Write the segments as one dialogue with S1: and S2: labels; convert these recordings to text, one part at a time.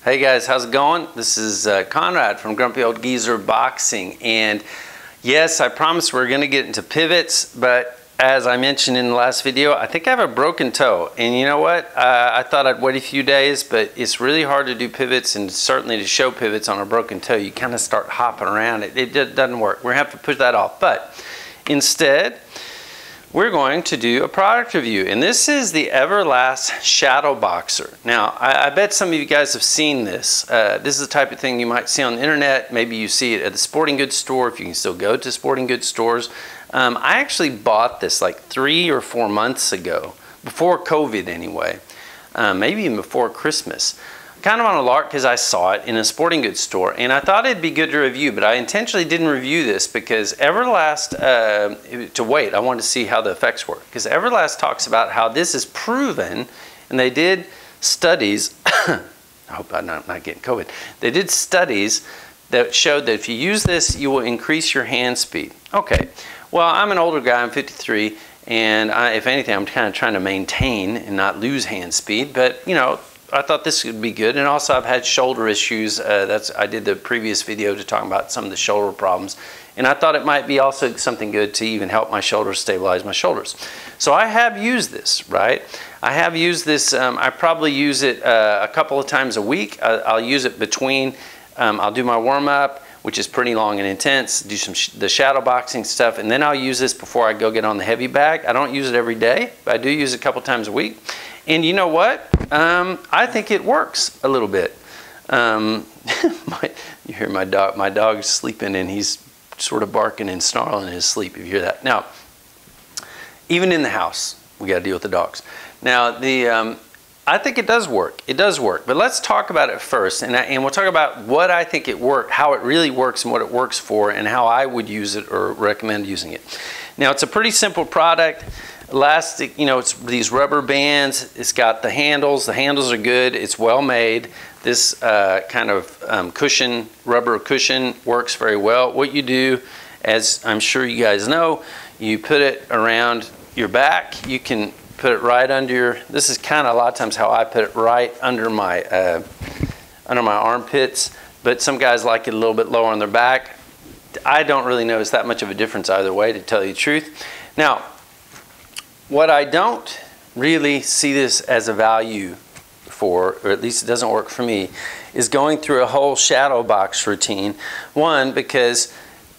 S1: Hey guys, how's it going? This is Conrad from Grumpy Old Geezer Boxing, and yes, I promised we're going to get into pivots, but as I mentioned in the last video, I think I have a broken toe, and you know what? I thought I'd wait a few days, but it's really hard to do pivots, and certainly to show pivots on a broken toe. You kind of start hopping around. It doesn't work. We're going to have to push that off, but instead, we're going to do a product review, and this is the Everlast Shadow Boxer. Now, I bet some of you guys have seen this. This is the type of thing you might see on the internet. Maybe you see it at the sporting goods store, if you can still go to sporting goods stores. I actually bought this like 3 or 4 months ago, before COVID anyway, maybe even before Christmas. Kind of on a lark because I saw it in a sporting goods store, and I thought it'd be good to review, but I intentionally didn't review this because Everlast, to wait, I wanted to see how the effects work, because Everlast talks about how this is proven, and they did studies, I hope I'm not getting COVID, they did studies that showed that if you use this, you will increase your hand speed. Okay, well, I'm an older guy, I'm 53, and if anything, I'm kind of trying to maintain and not lose hand speed, but you know, I thought this would be good, and also I've had shoulder issues. I did the previous video to talk about some of the shoulder problems, and I thought it might be also something good to even help my shoulders, stabilize my shoulders. So I have used this, right? I have used this, I probably use it a couple of times a week. I'll use it between, I'll do my warm-up, which is pretty long and intense, do the shadow boxing stuff, and then I'll use this before I go get on the heavy bag. I don't use it every day, but I do use it a couple times a week. And you know what? I think it works a little bit. You hear my dog's sleeping, and he's sort of barking and snarling in his sleep, if you hear that. Now, even in the house, we got to deal with the dogs. Now, I think it does work. It does work. But let's talk about it first, and we'll talk about what I think it works, how it really works, and what it works for, and how I would use it or recommend using it. Now, it's a pretty simple product. Elastic, you know, it's these rubber bands. It's got the handles. The handles are good. It's well made. This kind of cushion, rubber cushion, works very well. What you do, as I'm sure you guys know, you put it around your back. You can put it right under your, this is kind of a lot of times how I put it, right under my armpits, but some guys like it a little bit lower on their back. I don't really notice that much of a difference either way, to tell you the truth. Now, what I don't really see this as a value for, or at least it doesn't work for me, is going through a whole shadow box routine. One, because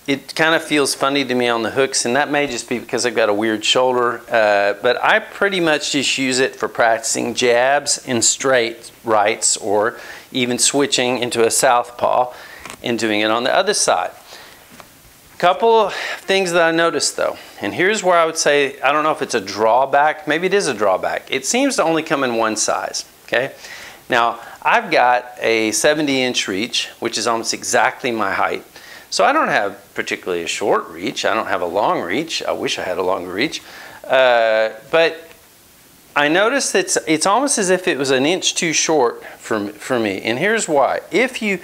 S1: it kind of feels funny to me on the hooks, and that may just be because I've got a weird shoulder, but I pretty much just use it for practicing jabs and straight rights, or even switching into a southpaw and doing it on the other side. Couple of things that I noticed though, and here's where I would say, I don't know if it's a drawback, maybe it is a drawback. It seems to only come in one size, okay? Now, I've got a 70-inch reach, which is almost exactly my height. So I don't have particularly a short reach, I don't have a long reach. I wish I had a longer reach. But I noticed it's almost as if it was an inch too short for me, and here's why. If you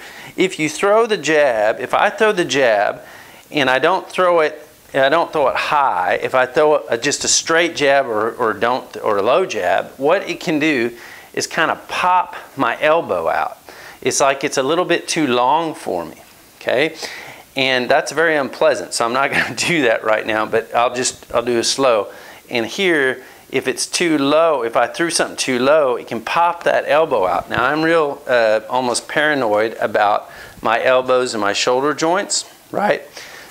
S1: throw the jab, if I throw the jab, and I don't throw it high, if I throw just a straight jab or a low jab, what it can do is kind of pop my elbow out. It's like it's a little bit too long for me, okay? And that's very unpleasant, so I'm not going to do that right now, but I'll do it slow. And here, if it's too low, if I threw something too low, it can pop that elbow out. Now, I'm real almost paranoid about my elbows and my shoulder joints, right?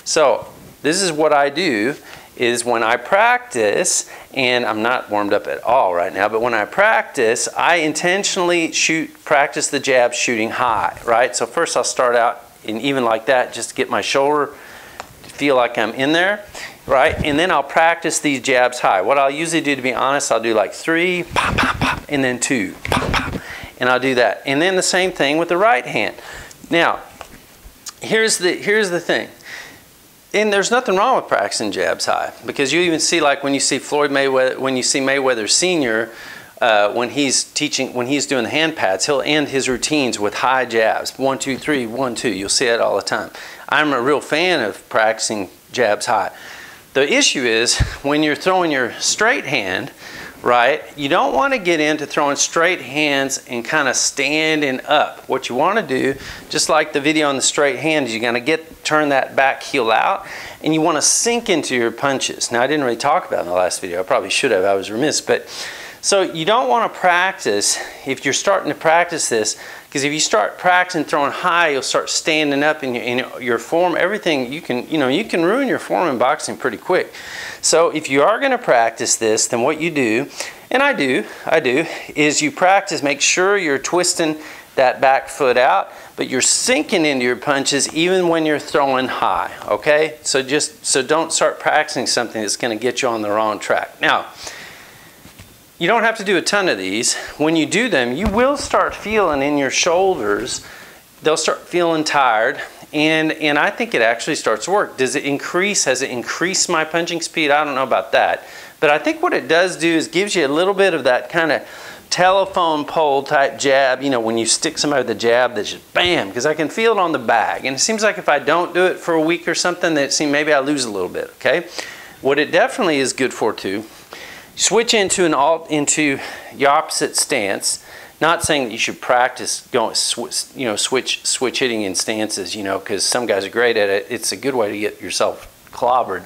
S1: So this is what I do, is when I practice, and I'm not warmed up at all right now, but when I practice, I intentionally practice the jab shooting high, right? So first I'll start out, and even like that, just to get my shoulder to feel like I'm in there, right? And then I'll practice these jabs high. What I'll usually do, to be honest, I'll do like 3, pop, pop, pop, and then 2, pop, pop, and I'll do that. And then the same thing with the right hand. Now, here's the thing. And there's nothing wrong with practicing jabs high, because you even see, like when you see Mayweather Sr., when he's doing the hand pats, he'll end his routines with high jabs. 1, 2, 3, 1, 2. You'll see it all the time. I'm a real fan of practicing jabs high. The issue is when you're throwing your straight hand, right? You don't want to get into throwing straight hands and kind of standing up. What you want to do, just like the video on the straight hands, you're going to turn that back heel out, and you want to sink into your punches. Now, I didn't really talk about it in the last video. I probably should have. I was remiss. But so you don't want to practice if you're starting to practice this, because if you start practicing throwing high, you'll start standing up in your form. Everything you can ruin your form in boxing pretty quick. So if you are going to practice this, then what you do, and I do, is you practice. Make sure you're twisting that back foot out, but you're sinking into your punches even when you're throwing high. Okay, so don't start practicing something that's going to get you on the wrong track. Now, you don't have to do a ton of these. When you do them, you will start feeling in your shoulders, they'll start feeling tired, and I think it actually starts to work. Does it increase? Has it increased my punching speed? I don't know about that. But I think what it does do is gives you a little bit of that kind of telephone pole type jab, you know, when you stick somebody with a jab that's just bam, because I can feel it on the bag. And it seems like if I don't do it for a week or something, that maybe I lose a little bit, okay? What it definitely is good for too, switch into your opposite stance. Not saying that you should practice going, switch hitting in stances, you know, because some guys are great at it. It's a good way to get yourself clobbered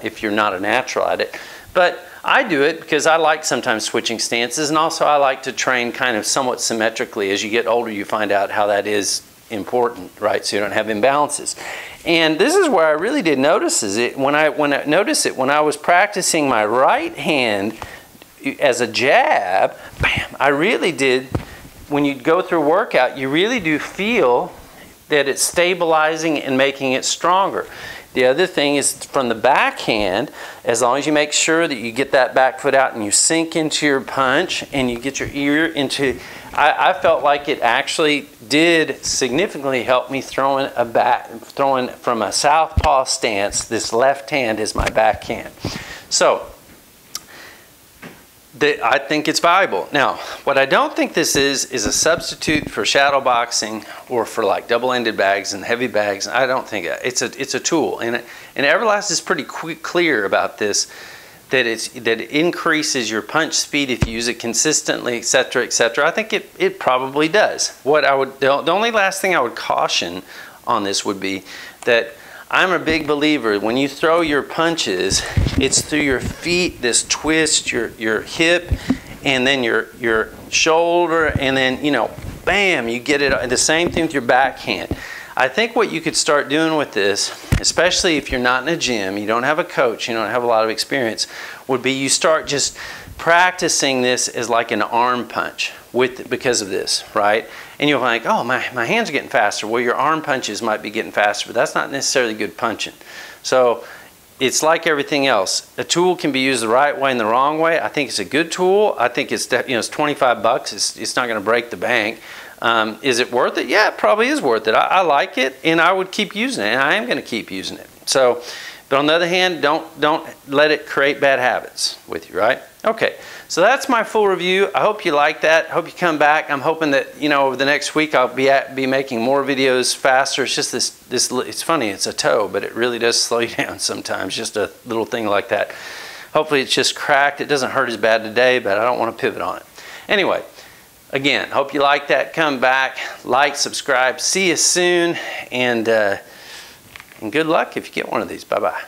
S1: if you're not a natural at it. But I do it because I like sometimes switching stances, and also I like to train kind of somewhat symmetrically. As you get older, you find out how that is important, right? So you don't have imbalances. And this is where I really did notice when I was practicing my right hand as a jab, bam, I really did. When you go through a workout, you really do feel that it's stabilizing and making it stronger. The other thing is from the backhand, as long as you make sure that you get that back foot out and you sink into your punch and you get your ear into, I felt like it actually did significantly help me throwing from a southpaw stance. This left hand is my backhand. So I think it's valuable. Now, what I don't think this is a substitute for shadow boxing or for like double-ended bags and heavy bags. I don't think it's a tool, and Everlast is pretty clear about this, that it increases your punch speed if you use it consistently, etc., etc. I think it probably does. The only last thing I would caution on this would be that I'm a big believer when you throw your punches, it's through your feet, this twist, your hip, and then your shoulder, and then, you know, bam, you get it. The same thing with your backhand. I think what you could start doing with this, especially if you're not in a gym, you don't have a coach, you don't have a lot of experience, would be you start just practicing this as like an arm punch because of this, right? And you'll think, oh, my hands are getting faster. Well, your arm punches might be getting faster, but that's not necessarily good punching. So it's like everything else. A tool can be used the right way and the wrong way. I think it's a good tool. I think it's, it's 25 bucks. It's not going to break the bank. Is it worth it? Yeah, it probably is worth it. I like it, and I would keep using it, and I am going to keep using it. So, but on the other hand, don't let it create bad habits with you, right? Okay, so that's my full review. I hope you like that. I hope you come back. I'm hoping that, over the next week I'll be making more videos faster. It's just it's funny, it's a toe, but it really does slow you down sometimes, just a little thing like that. Hopefully it's just cracked. It doesn't hurt as bad today, but I don't want to pivot on it. Anyway, again, hope you like that. Come back, like, subscribe. See you soon, and good luck if you get one of these. Bye-bye.